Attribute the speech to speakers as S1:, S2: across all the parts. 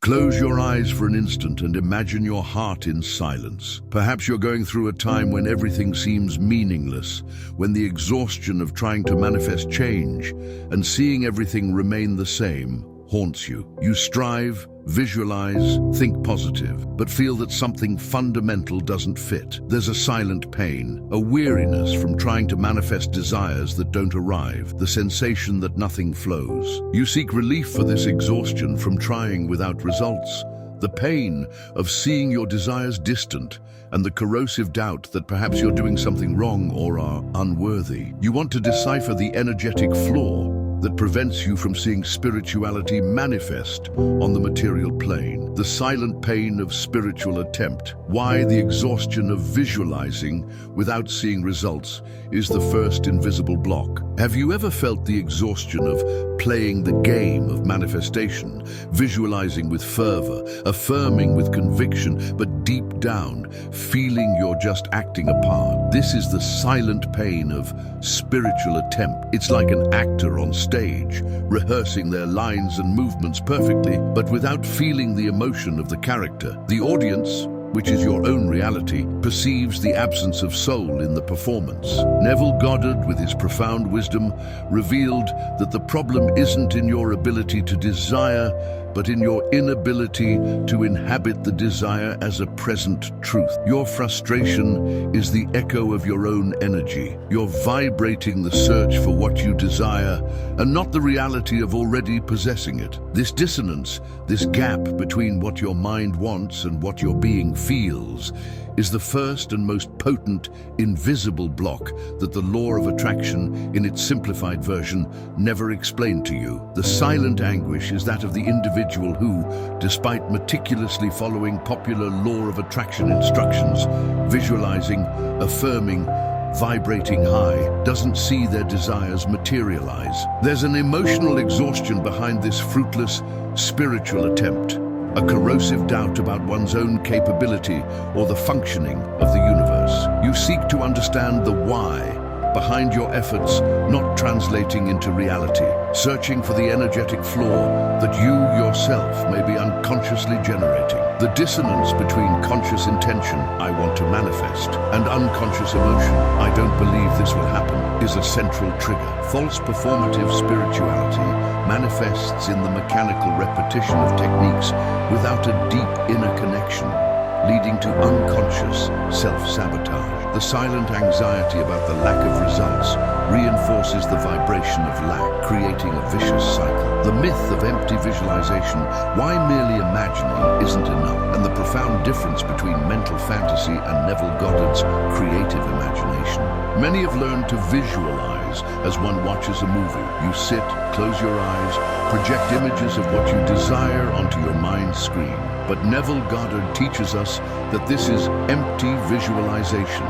S1: Close your eyes for an instant and imagine your heart in silence. Perhaps you're going through a time when everything seems meaningless, when the exhaustion of trying to manifest change and seeing everything remain the same haunts you. You strive, visualize, think positive, but feel that something fundamental doesn't fit. There's a silent pain, a weariness from trying to manifest desires that don't arrive, the sensation that nothing flows. You seek relief for this exhaustion from trying without results, the pain of seeing your desires distant, and the corrosive doubt that perhaps you're doing something wrong or are unworthy. You want to decipher the energetic flaw that prevents you from seeing spirituality manifest on the material plane. The silent pain of spiritual attempt. Why the exhaustion of visualizing without seeing results is the first invisible block. Have you ever felt the exhaustion of playing the game of manifestation, visualizing with fervor, affirming with conviction, but deep down, feeling you're just acting a part? This is the silent pain of spiritual attempt. It's like an actor on stage, rehearsing their lines and movements perfectly, but without feeling the emotion of the character. The audience, which is your own reality, perceives the absence of soul in the performance. Neville Goddard, with his profound wisdom, revealed that the problem isn't in your ability to desire, but in your inability to inhabit the desire as a present truth. Your frustration is the echo of your own energy. You're vibrating the search for what you desire and not the reality of already possessing it. This dissonance, this gap between what your mind wants and what your being feels, is the first and most potent, invisible block that the law of attraction, in its simplified version, never explained to you. The silent anguish is that of the individual who, despite meticulously following popular law of attraction instructions, visualizing, affirming, vibrating high, doesn't see their desires materialize. There's an emotional exhaustion behind this fruitless, spiritual attempt. A corrosive doubt about one's own capability or the functioning of the universe. You seek to understand the why behind your efforts not translating into reality, searching for the energetic flaw that you yourself may be unconsciously generating. The dissonance between conscious intention, I want to manifest, and unconscious emotion, I don't believe this will happen, is a central trigger. False performative spirituality manifests in the mechanical repetition of techniques without a deep inner connection, leading to unconscious self-sabotage. The silent anxiety about the lack of results reinforces the vibration of lack, creating a vicious cycle. The myth of empty visualization, why merely imagining isn't enough, and the profound difference between mental fantasy and Neville Goddard's creative imagination. Many have learned to visualize as one watches a movie. You sit, close your eyes, project images of what you desire onto your mind's screen. But Neville Goddard teaches us that this is empty visualization,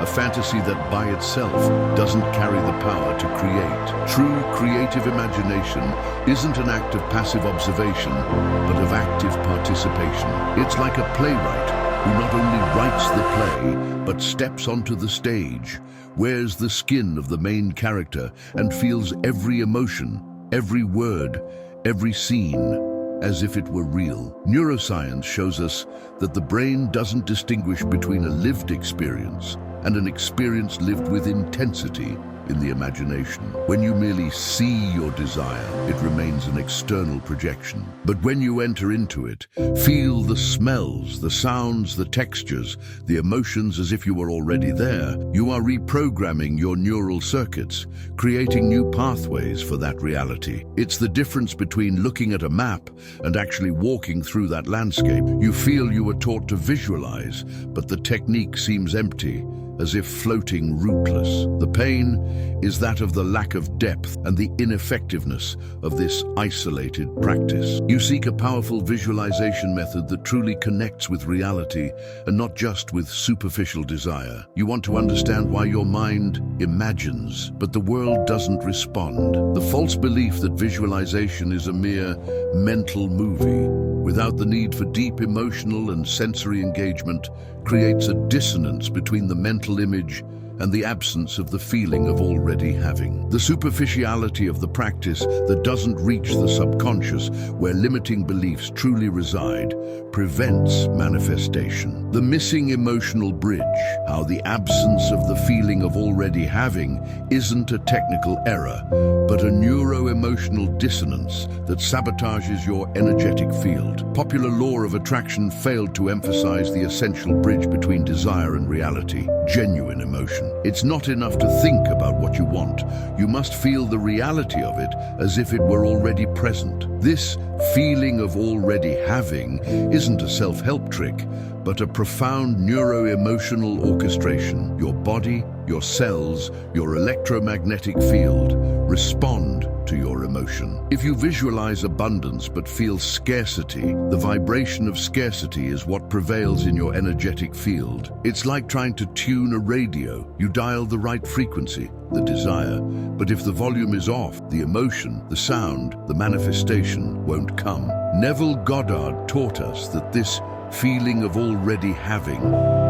S1: a fantasy that by itself doesn't carry the power to create. True creative imagination isn't an act of passive observation, but of active participation. It's like a playwright who not only writes the play, but steps onto the stage, wears the skin of the main character, and feels every emotion, every word, every scene, as if it were real. Neuroscience shows us that the brain doesn't distinguish between a lived experience and an experience lived with intensity in the imagination. When you merely see your desire, it remains an external projection. But when you enter into it, feel the smells, the sounds, the textures, the emotions as if you were already there, you are reprogramming your neural circuits, creating new pathways for that reality. It's the difference between looking at a map and actually walking through that landscape. You feel you were taught to visualize, but the technique seems empty, as if floating rootless. The pain is that of the lack of depth and the ineffectiveness of this isolated practice. You seek a powerful visualization method that truly connects with reality and not just with superficial desire. You want to understand why your mind imagines, but the world doesn't respond. The false belief that visualization is a mere mental movie, without the need for deep emotional and sensory engagement, creates a dissonance between the mental image and the absence of the feeling of already having. The superficiality of the practice that doesn't reach the subconscious, where limiting beliefs truly reside, prevents manifestation. The missing emotional bridge, how the absence of the feeling of already having isn't a technical error, but a neuro-emotional dissonance that sabotages your energetic field. Popular law of attraction failed to emphasize the essential bridge between desire and reality, genuine emotion. It's not enough to think about what you want. You must feel the reality of it as if it were already present. This feeling of already having isn't a self-help trick, but a profound neuro-emotional orchestration. Your body, your cells, your electromagnetic field respond to your emotion. If you visualize abundance but feel scarcity, the vibration of scarcity is what prevails in your energetic field. It's like trying to tune a radio. You dial the right frequency, the desire, but if the volume is off, the emotion, the sound, the manifestation won't come. Neville Goddard taught us that this feeling of already having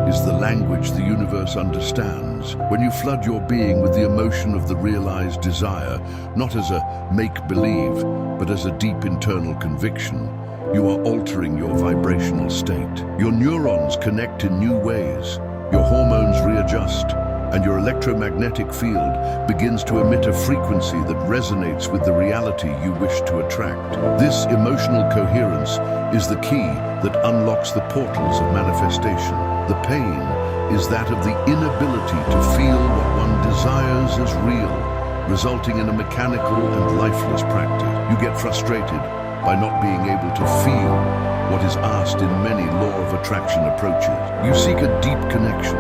S1: is the language the universe understands. When you flood your being with the emotion of the realized desire, not as a make-believe, but as a deep internal conviction, you are altering your vibrational state. Your neurons connect in new ways, your hormones readjust, and your electromagnetic field begins to emit a frequency that resonates with the reality you wish to attract. This emotional coherence is the key that unlocks the portals of manifestation. The pain is that of the inability to feel what one desires as real, resulting in a mechanical and lifeless practice. You get frustrated by not being able to feel what is asked in many law of attraction approaches. You seek a deep connection,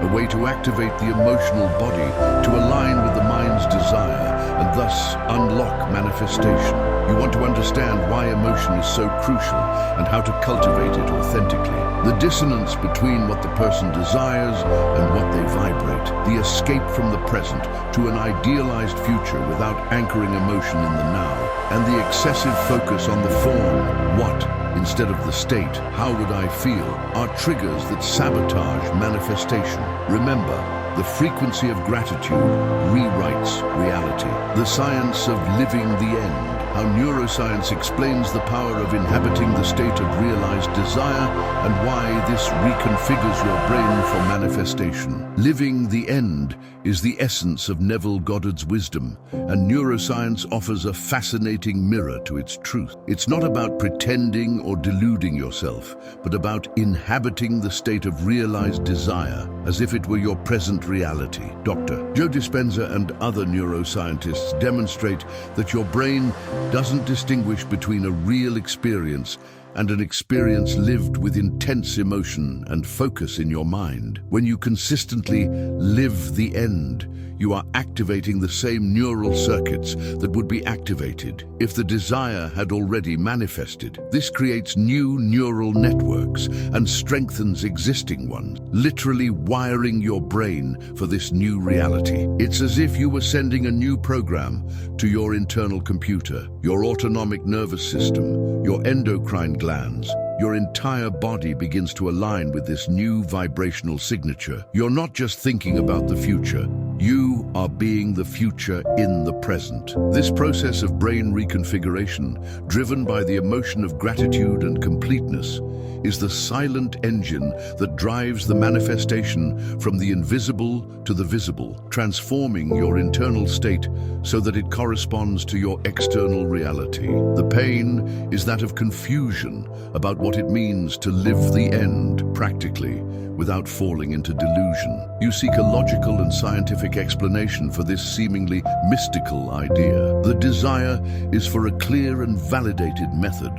S1: a way to activate the emotional body to align with the mind's desire and thus unlock manifestation. You want to understand why emotion is so crucial and how to cultivate it authentically. The dissonance between what the person desires and what they vibrate. The escape from the present to an idealized future without anchoring emotion in the now. And the excessive focus on the form, what, instead of the state, how would I feel, are triggers that sabotage manifestation. Remember, the frequency of gratitude rewrites reality. The science of living the end, how neuroscience explains the power of inhabiting the state of realized desire and why this reconfigures your brain for manifestation. Living the end is the essence of Neville Goddard's wisdom, and neuroscience offers a fascinating mirror to its truth. It's not about pretending or deluding yourself, but about inhabiting the state of realized desire as if it were your present reality. Dr. Joe Dispenza and other neuroscientists demonstrate that your brain doesn't distinguish between a real experience and an experience lived with intense emotion and focus in your mind. When you consistently live the end, you are activating the same neural circuits that would be activated if the desire had already manifested. This creates new neural networks and strengthens existing ones, literally wiring your brain for this new reality. It's as if you were sending a new program to your internal computer, your autonomic nervous system, your endocrine glands. Your entire body begins to align with this new vibrational signature. You're not just thinking about the future, you are being the future in the present. This process of brain reconfiguration, driven by the emotion of gratitude and completeness, is the silent engine that drives the manifestation from the invisible to the visible, transforming your internal state so that it corresponds to your external reality. The pain is that of confusion about what it means to live the end practically, without falling into delusion. You seek a logical and scientific explanation for this seemingly mystical idea. The desire is for a clear and validated method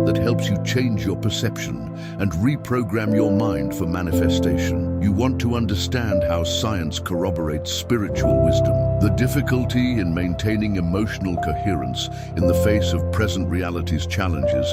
S1: that helps you change your perception and reprogram your mind for manifestation. You want to understand how science corroborates spiritual wisdom. The difficulty in maintaining emotional coherence in the face of present reality's challenges,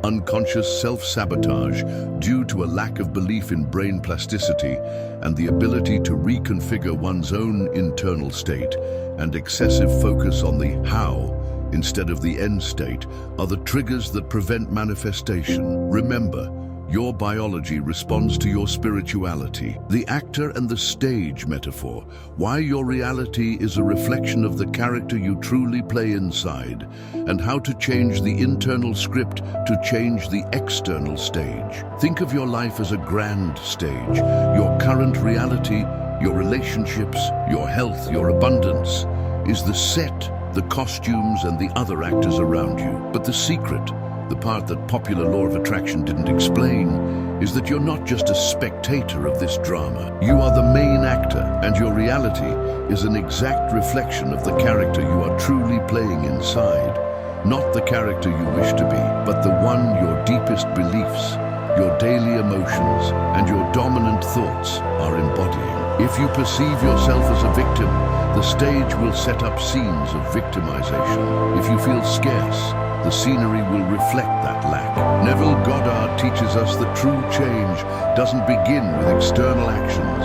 S1: unconscious self-sabotage due to a lack of belief in brain plasticity and the ability to reconfigure one's own internal state, and excessive focus on the how instead of the end state are the triggers that prevent manifestation. Remember, Your biology responds to your spirituality. The actor and the stage metaphor. Why your reality is a reflection of the character you truly play inside, and how to change the internal script to change the external stage. Think of your life as a grand stage. Your current reality, your relationships, your health, your abundance, is the set, the costumes, and the other actors around you. But the secret, the part that popular law of attraction didn't explain, is that you're not just a spectator of this drama. You are the main actor, and your reality is an exact reflection of the character you are truly playing inside. Not the character you wish to be, but the one your deepest beliefs, your daily emotions, and your dominant thoughts are embodying. If you perceive yourself as a victim, the stage will set up scenes of victimization. If you feel scarce, the scenery will reflect that lack. Neville Goddard teaches us that true change doesn't begin with external actions,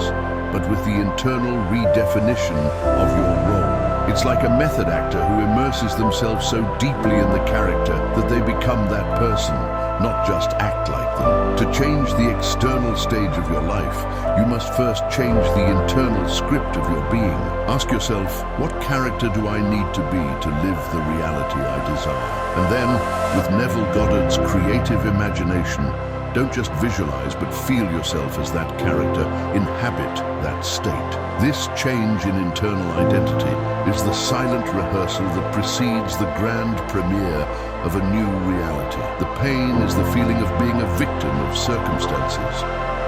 S1: but with the internal redefinition of your role. It's like a method actor who immerses themselves so deeply in the character that they become that person, not just act like them. To change the external stage of your life, you must first change the internal script of your being. Ask yourself, what character do I need to be to live the reality I desire? And then, with Neville Goddard's creative imagination, don't just visualize, but feel yourself as that character, inhabit that state. This change in internal identity is the silent rehearsal that precedes the grand premiere of a new reality. The pain is the feeling of being a victim of circumstances,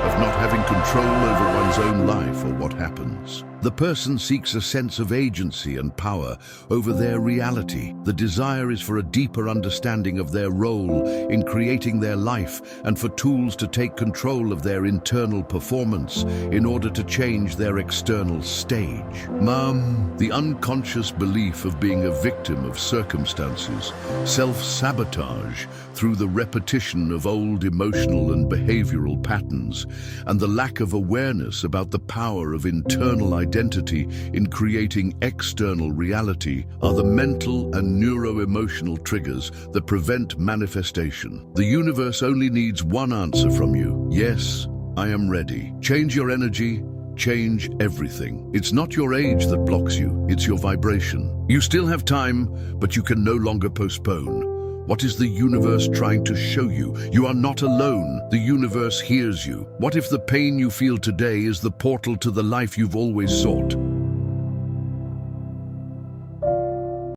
S1: of not having control over one's own life or what happens. The person seeks a sense of agency and power over their reality. The desire is for a deeper understanding of their role in creating their life and for tools to take control of their internal performance in order to change their external stage. The unconscious belief of being a victim of circumstances, self-sabotage through the repetition of old emotional and behavioral patterns, and the lack of awareness about the power of internal identity in creating external reality are the mental and neuro-emotional triggers that prevent manifestation. The universe only needs one answer from you. Yes, I am ready. Change your energy, change everything. It's not your age that blocks you, it's your vibration. You still have time, but you can no longer postpone. What is the universe trying to show you? You are not alone. The universe hears you. What if the pain you feel today is the portal to the life you've always sought?